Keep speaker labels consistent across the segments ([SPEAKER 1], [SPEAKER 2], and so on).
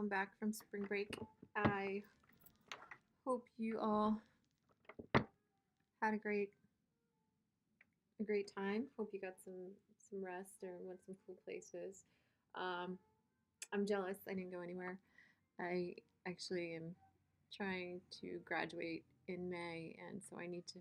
[SPEAKER 1] welcome back from spring break. I hope you all had a great time. Hope you got some rest or went some cool places. Um, I'm jealous. I didn't go anywhere. I actually am trying to graduate in May, and so I need to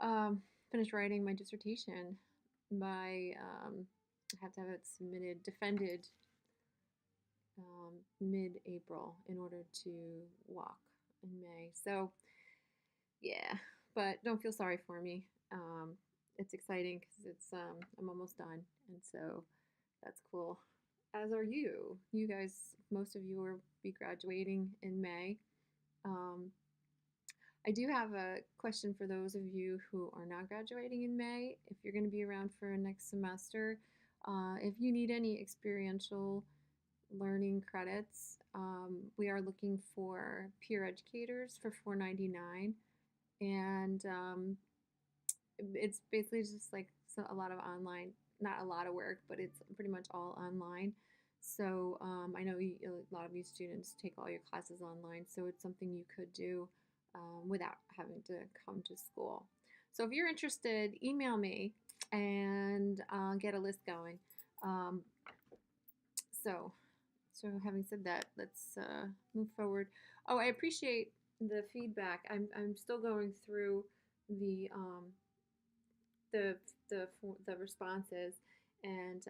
[SPEAKER 1] um, finish writing my dissertation. I have to have it defended mid-April in order to walk in May. So yeah, but don't feel sorry for me. It's exciting because I'm almost done, and so that's cool. As are you. You guys, most of you will be graduating in May. Um, I do have a question for those of you who are not graduating in May. If you're going to be around for next semester, if you need any experiential learning credits, we are looking for peer educators for $4.99, and it's basically just like a lot of online, not a lot of work, but it's pretty much all online. So I know a lot of you students take all your classes online, so it's something you could do without having to come to school. So if you're interested, email me and I'll get a list going. Um, so, so having said that, let's move forward. Oh, I appreciate the feedback. I'm still going through the um, the the responses, and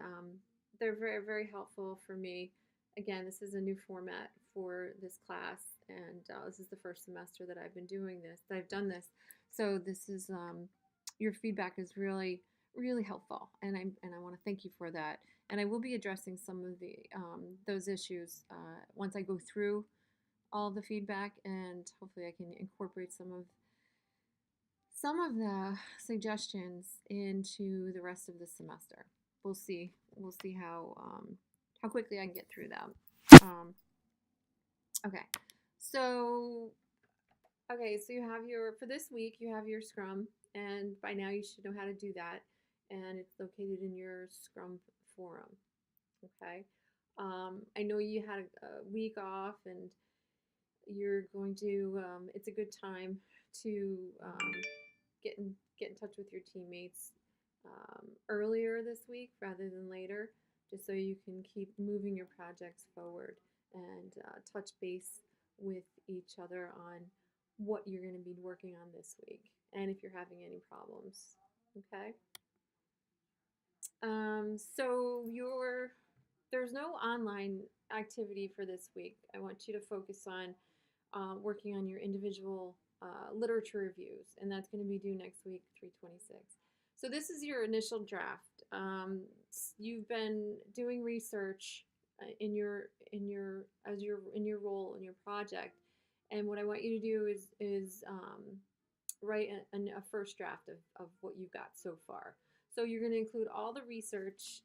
[SPEAKER 1] they're very helpful for me. Again, this is a new format for this class, and this is the first semester that I've been doing this. That I've done this, so this is your feedback is really helpful, and I want to thank you for that. And I will be addressing some of the those issues once I go through all the feedback, and hopefully I can incorporate some of the suggestions into the rest of the semester. We'll see. We'll see how quickly I can get through them. Um, okay. So so you have your for this week you have your Scrum, and by now you should know how to do that, and it's located in your Scrum forum. Okay. I know you had a week off, and you're going to. It's a good time to get in touch with your teammates earlier this week rather than later, just so you can keep moving your projects forward and touch base with each other on what you're going to be working on this week and if you're having any problems. Okay. So there's no online activity for this week. I want you to focus on working on your individual literature reviews, and that's going to be due next week, 326. So this is your initial draft. You've been doing research in your role in your project, and what I want you to do is write a first draft of what you've got so far. So you're going to include all the research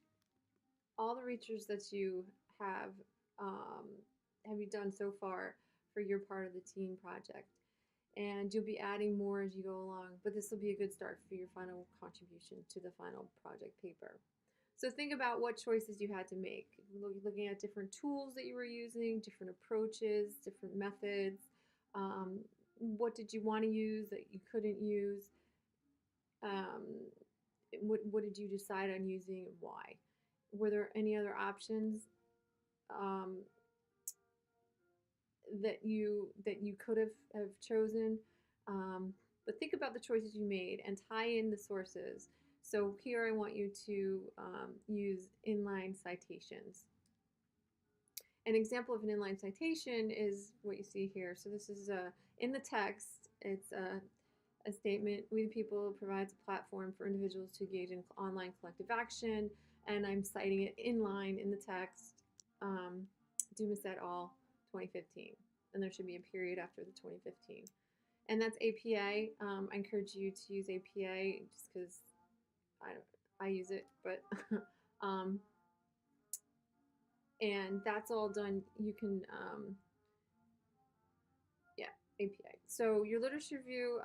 [SPEAKER 1] that you have um, have you done so far for your part of the team project. And you'll be adding more as you go along, but this will be a good start for your final contribution to the final project paper. So think about what choices you had to make, looking at different tools that you were using, different approaches, different methods. What did you want to use that you couldn't use? Um, what did you decide on using and why? Were there any other options um, that you could have chosen? But think about the choices you made and tie in the sources. So here I want you to use inline citations. An example of an inline citation is what you see here. So this is in the text. It's a statement. We the People provides a platform for individuals to engage in online collective action, and I'm citing it inline in the text. Dumas et al. 2015, and there should be a period after the 2015. And that's APA. I encourage you to use APA just because I use it, but and that's all done. You can yeah, APA. So your literature review,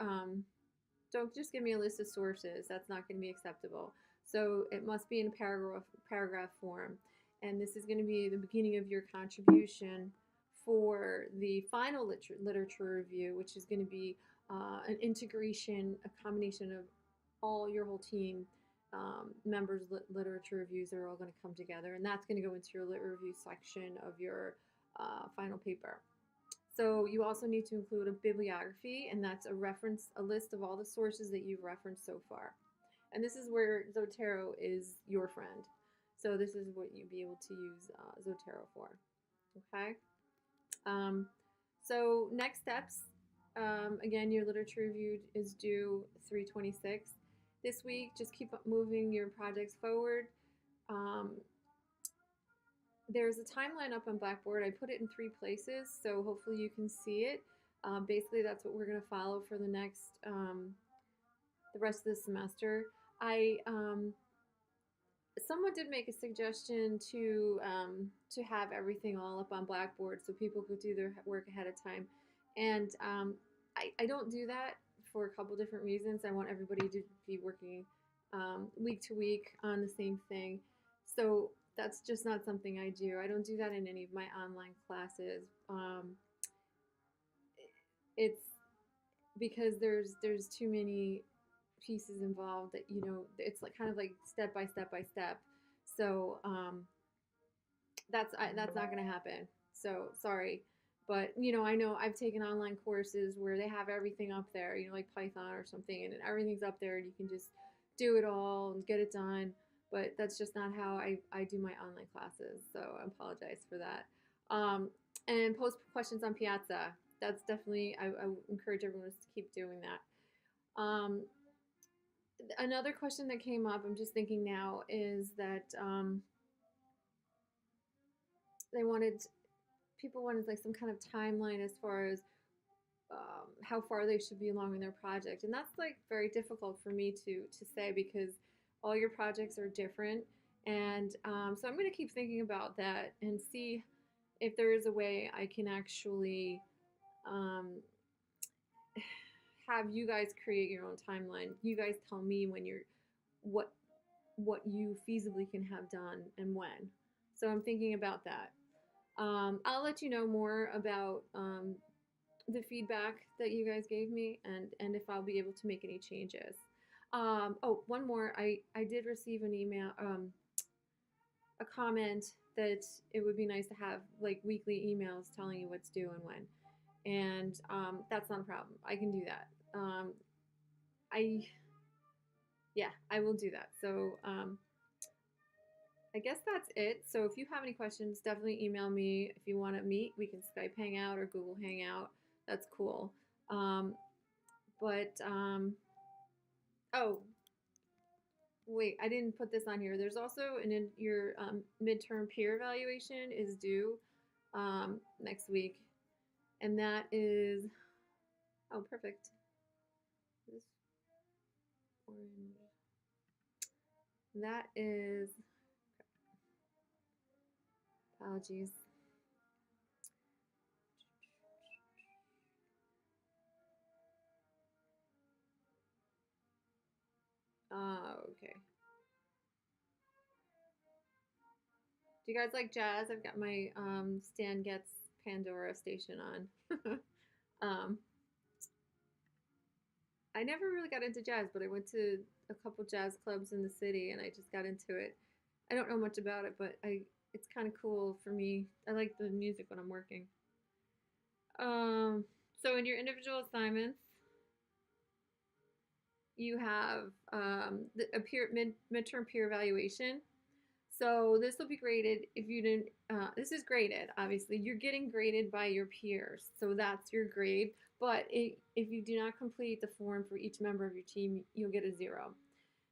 [SPEAKER 1] don't just give me a list of sources. That's not going to be acceptable. So it must be in paragraph form. and this is going to be the beginning of your contribution for the final literature review, which is going to be an integration, a combination of all your whole team members' literature reviews are all going to come together, and that's going to go into your lit review section of your final paper. So you also need to include a bibliography, and that's a list of all the sources that you've referenced so far. And this is where Zotero is your friend. So this is what you'll be able to use Zotero for. Okay. Um, so next steps. Again, your literature review is due 3/26 this week. Just keep moving your projects forward. Um, there's a timeline up on Blackboard. I put it in 3 places, so hopefully you can see it. Basically, that's what we're going to follow for the next, the rest of the semester. Someone did make a suggestion to have everything all up on Blackboard so people could do their work ahead of time, and I don't do that for a couple different reasons. I want everybody to be working week to week on the same thing, so that's just not something I do. I don't do that in any of my online classes. It's because there's too many pieces involved that it's like kind of like step by step by step. So that's not going to happen. So sorry, but I know I've taken online courses where they have everything up there, like Python or something, and everything's up there, and you can just do it all and get it done. But that's just not how I do my online classes. So I apologize for that. And post questions on Piazza. That's definitely I encourage everyone to keep doing that. Another question that came up, I'm just thinking now, is that people wanted like some kind of timeline as far as how far they should be along in their project, and that's like very difficult for me to say because all your projects are different, and so I'm going to keep thinking about that and see if there is a way I can actually have you guys create your own timeline. You guys tell me when what you feasibly can have done and when. So I'm thinking about that. I'll let you know more about the feedback that you guys gave me and if I'll be able to make any changes. Oh, one more. I did receive an email, a comment that it would be nice to have like weekly emails telling you what's due and when. And that's not a problem. I can do that. I will do that. So I guess that's it. So if you have any questions, definitely email me. If you want to meet, we can Skype Hangout or Google Hangout. That's cool. Oh, wait, I didn't put this on here. There's also your midterm peer evaluation is due next week. And that is, oh, perfect. This orange. That is, apologies. Okay. Do you guys like jazz? I've got my Stan Getz Pandora station on. I never really got into jazz, but I went to a couple jazz clubs in the city and I just got into it. I don't know much about it, but it's kind of cool for me. I like the music when I'm working. So in your individual assignments, you have a midterm peer evaluation. So this will be graded if you didn't, this is graded, obviously. You're getting graded by your peers, so that's your grade. But if you do not complete the form for each member of your team, you'll get a 0.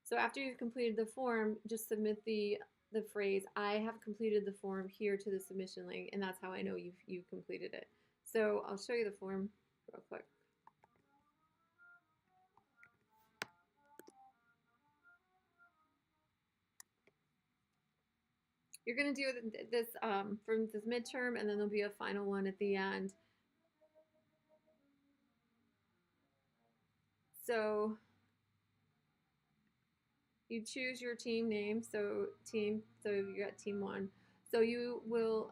[SPEAKER 1] So after you've completed the form, just submit the phrase, I have completed the form here to the submission link, and that's how I know you've completed it. So I'll show you the form real quick. You're going to do this from this midterm, and then there'll be a final one at the end. So you choose your team name. So you got team 1. So you will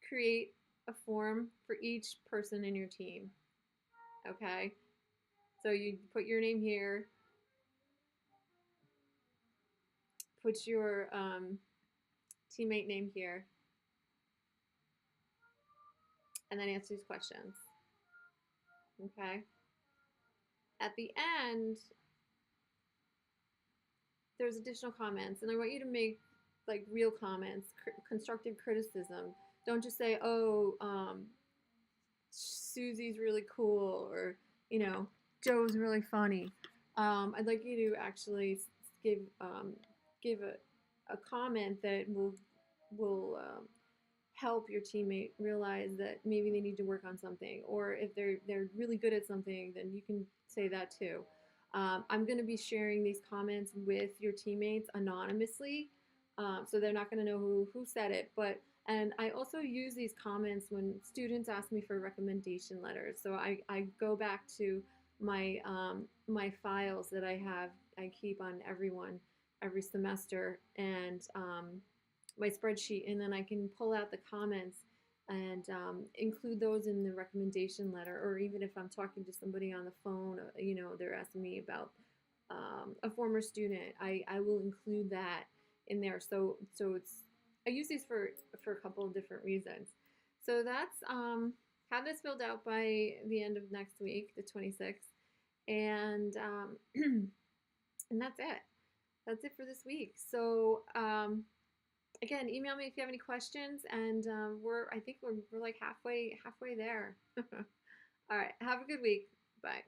[SPEAKER 1] create a form for each person in your team. Okay. So you put your name here, put your teammate name here, and then answer these questions. Okay. At the end, there's additional comments, and I want you to make like real comments, constructive criticism. Don't just say, "Oh, Susie's really cool," or "Joe's really funny." I'd like you to actually give give a comment that will help your teammate realize that maybe they need to work on something, or if they're really good at something, then you can say that too. I'm going to be sharing these comments with your teammates anonymously, so they're not going to know who said it. But and I also use these comments when students ask me for recommendation letters. So I go back to my files that I keep on everyone every semester, and my spreadsheet, and then I can pull out the comments and include those in the recommendation letter. Or even if I'm talking to somebody on the phone, they're asking me about a former student, I will include that in there. So it's I use these for a couple of different reasons. So that's have this filled out by the end of next week, the 26th, and and that's it. That's it for this week. So again, email me if you have any questions, and I think we're like halfway there. All right, have a good week. Bye.